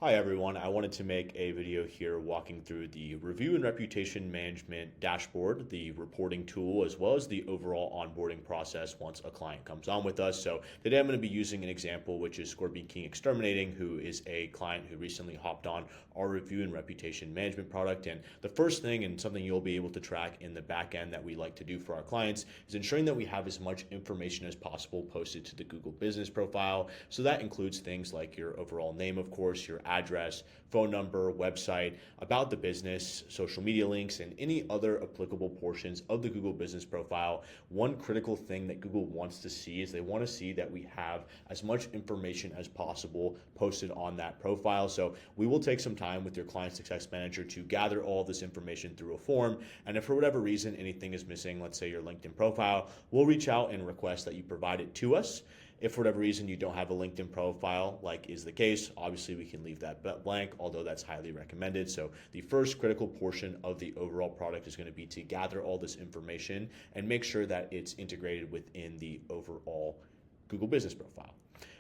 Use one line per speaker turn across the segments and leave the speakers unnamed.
Hi everyone, I wanted to make a video here walking through the review and reputation management dashboard, the reporting tool, as well as the overall onboarding process once a client comes on with us. So today I'm going to be using an example, which is Scorpion King Exterminating, who is a client who recently hopped on our review and reputation management product. And the first thing, and something you'll be able to track in the back end that we like to do for our clients, is ensuring that we have as much information as possible posted to the Google business profile. So that includes things like your overall name, of course, your address, phone number, website, about the business, social media links, and any other applicable portions of the Google business profile. One critical thing that Google wants to see is they want to see that we have as much information as possible posted on that profile. So we will take some time with your client success manager to gather all this information through a form. And if for whatever reason anything is missing, let's say your LinkedIn profile, we'll reach out and request that you provide it to us. If for whatever reason you don't have a LinkedIn profile, like is the case, obviously we can leave that blank, although that's highly recommended. So the first critical portion of the overall product is going to be to gather all this information and make sure that it's integrated within the overall Google business profile.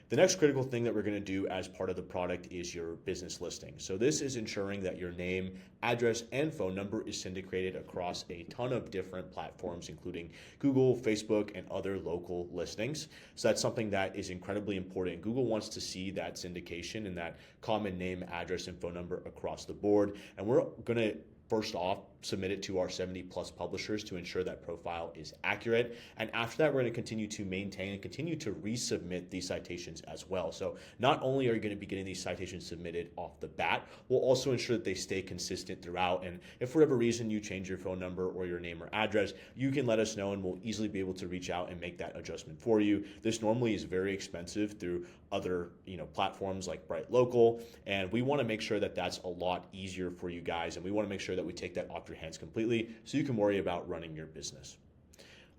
The next critical thing that we're going to do as part of the product is your business listing. So this is ensuring that your name, address, and phone number is syndicated across a ton of different platforms, including Google, Facebook, and other local listings. So that's something that is incredibly important. Google wants to see that syndication and that common name, address, and phone number across the board. And we're going to first off, submit it to our 70 plus publishers to ensure that profile is accurate. And after that, we're going to continue to maintain and continue to resubmit these citations as well. So not only are you going to be getting these citations submitted off the bat, we'll also ensure that they stay consistent throughout. And if for whatever reason you change your phone number or your name or address, you can let us know and we'll easily be able to reach out and make that adjustment for you. This normally is very expensive through other platforms like Bright Local, and we want to make sure that that's a lot easier for you guys, and we want to make sure that we take that off your hands completely so you can worry about running your business.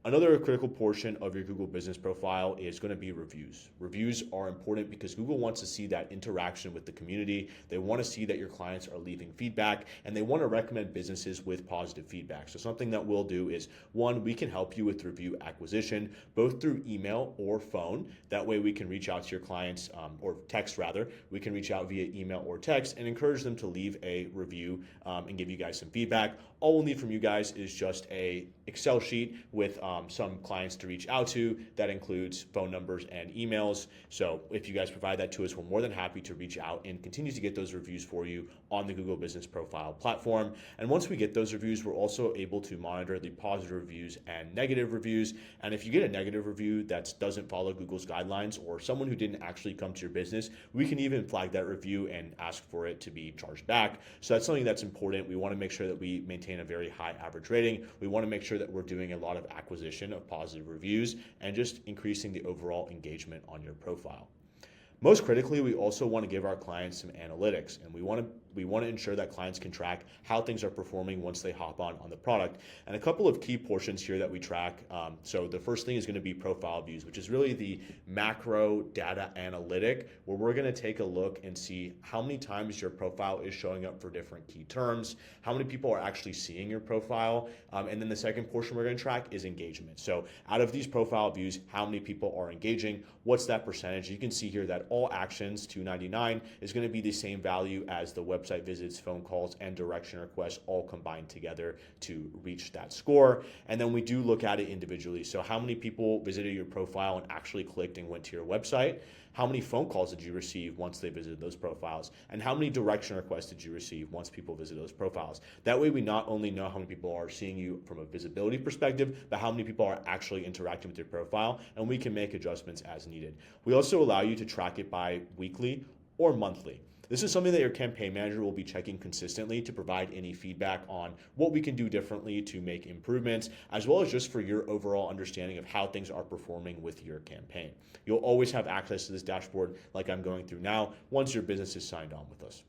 Another critical portion of your Google business profile is going to be reviews. Reviews are important because Google wants to see that interaction with the community. They want to see that your clients are leaving feedback, and they want to recommend businesses with positive feedback. So something that we'll do is, one, we can help you with review acquisition, both through email or phone. That way we can reach out to your clients, or text rather. We can reach out via email or text and encourage them to leave a review and give you guys some feedback. All we'll need from you guys is just a Excel sheet with some clients to reach out to. That includes phone numbers and emails. So if you guys provide that to us, we're more than happy to reach out and continue to get those reviews for you on the Google Business Profile platform. And once we get those reviews, we're also able to monitor the positive reviews and negative reviews. And if you get a negative review that doesn't follow Google's guidelines, or someone who didn't actually come to your business, we can even flag that review and ask for it to be charged back. So that's something that's important. We want to make sure that we maintain a very high average rating. We want to make sure that we're doing a lot of acquisition of positive reviews and just increasing the overall engagement on your profile. Most critically, we also want to give our clients some analytics, and we want to ensure that clients can track how things are performing once they hop on the product. And a couple of key portions here that we track. So the first thing is going to be profile views, which is really the macro data analytic, where we're going to take a look and see how many times your profile is showing up for different key terms, how many people are actually seeing your profile. And then the second portion we're going to track is engagement. So out of these profile views, how many people are engaging? What's that percentage? You can see here that all actions, 299, is going to be the same value as the website visits, phone calls, and direction requests all combined together to reach that score. And then we do look at it individually. So how many people visited your profile and actually clicked and went to your website? How many phone calls did you receive once they visited those profiles? And how many direction requests did you receive once people visit those profiles? That way we not only know how many people are seeing you from a visibility perspective, but how many people are actually interacting with your profile, and we can make adjustments as needed. We also allow you to track it by weekly or monthly. This is something that your campaign manager will be checking consistently to provide any feedback on what we can do differently to make improvements, as well as just for your overall understanding of how things are performing with your campaign. You'll always have access to this dashboard like I'm going through now once your business is signed on with us.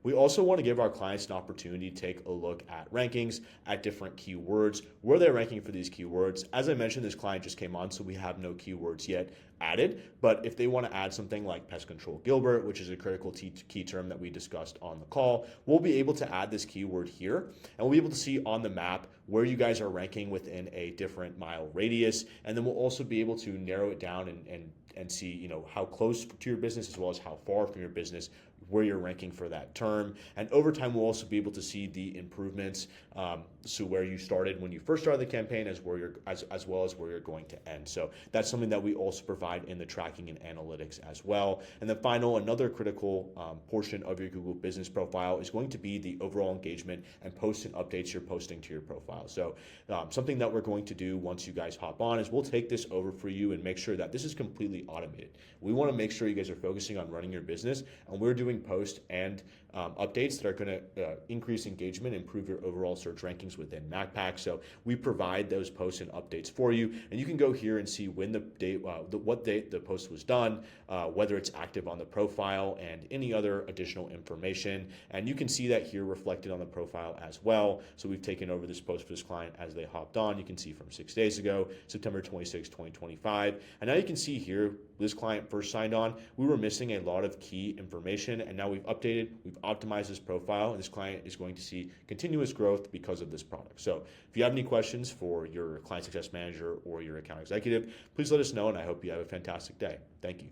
We also want to give our clients an opportunity to take a look at rankings, at different keywords, where they're ranking for these keywords. As I mentioned, this client just came on, so we have no keywords yet added. But if they want to add something like pest control Gilbert, which is a critical key term that we discussed on the call, we'll be able to add this keyword here, and we'll be able to see on the map where you guys are ranking within a different mile radius. And then we'll also be able to narrow it down and see how close to your business as well as how far from your business where you're ranking for that term. And over time, we'll also be able to see the improvements, so where you started when you first started the campaign, as well as where you're going to end. So that's something that we also provide in the tracking and analytics as well. And then another critical portion of your Google business profile is going to be the overall engagement and posts and updates you're posting to your profile. So something that we're going to do once you guys hop on is we'll take this over for you and make sure that this is completely automated. We want to make sure you guys are focusing on running your business, and we're doing posts and updates that are going to increase engagement, improve your overall search rankings within MacPack. So we provide those posts and updates for you, and you can go here and see when the date, what date the post was done, whether it's active on the profile, and any other additional information. And you can see that here reflected on the profile as well. So we've taken over this post for this client as they hopped on. You can see from 6 days ago, September 26, 2025. And now you can see here, this client first signed on, we were missing a lot of key information, and now we've updated, we've optimized this profile, and this client is going to see continuous growth because of this product. So if you have any questions for your client success manager or your account executive, please let us know, and I hope you have a fantastic day. Thank you.